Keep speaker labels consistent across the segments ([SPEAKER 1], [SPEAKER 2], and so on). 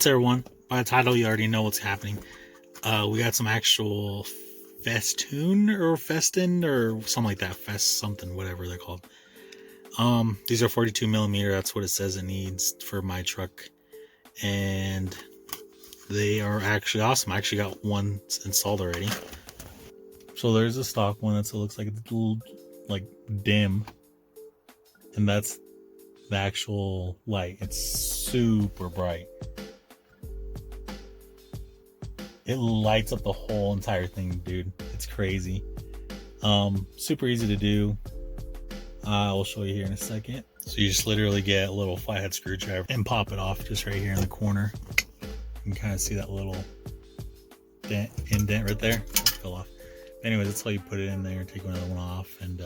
[SPEAKER 1] Everyone, by the title you already know what's happening. We got some actual festoon or festin or something like that, fest something, whatever they're called. These are 42 millimeter. That's what it says it needs for my truck, and they are actually awesome. I actually got one installed already. So there's a stock one that looks like it's a little like dim, and that's the actual light. It's super bright. It lights up the whole entire thing, dude. It's crazy. Super easy to do. I will show you here in a second. So you just literally get a little flathead screwdriver and pop it off just right here in the corner. You can kind of see that little indent right there. It fell off. Anyways, that's how you put it in there. Take another one off, and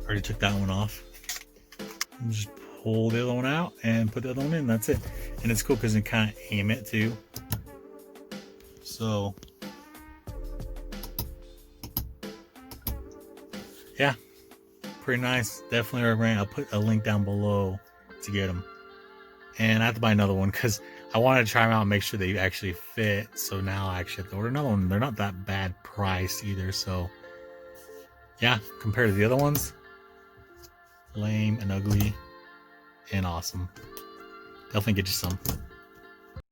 [SPEAKER 1] already took that one off. And just pull the other one out and put the other one in. That's it. And it's cool because you kind of aim it too. So yeah, pretty nice. Definitely recommend. I'll put a link down below to get them. And I have to buy another one because I wanted to try them out and make sure they actually fit. So now I actually have to order another one. They're not that bad priced either. So yeah, compared to the other ones, lame and ugly and awesome. Definitely get you some.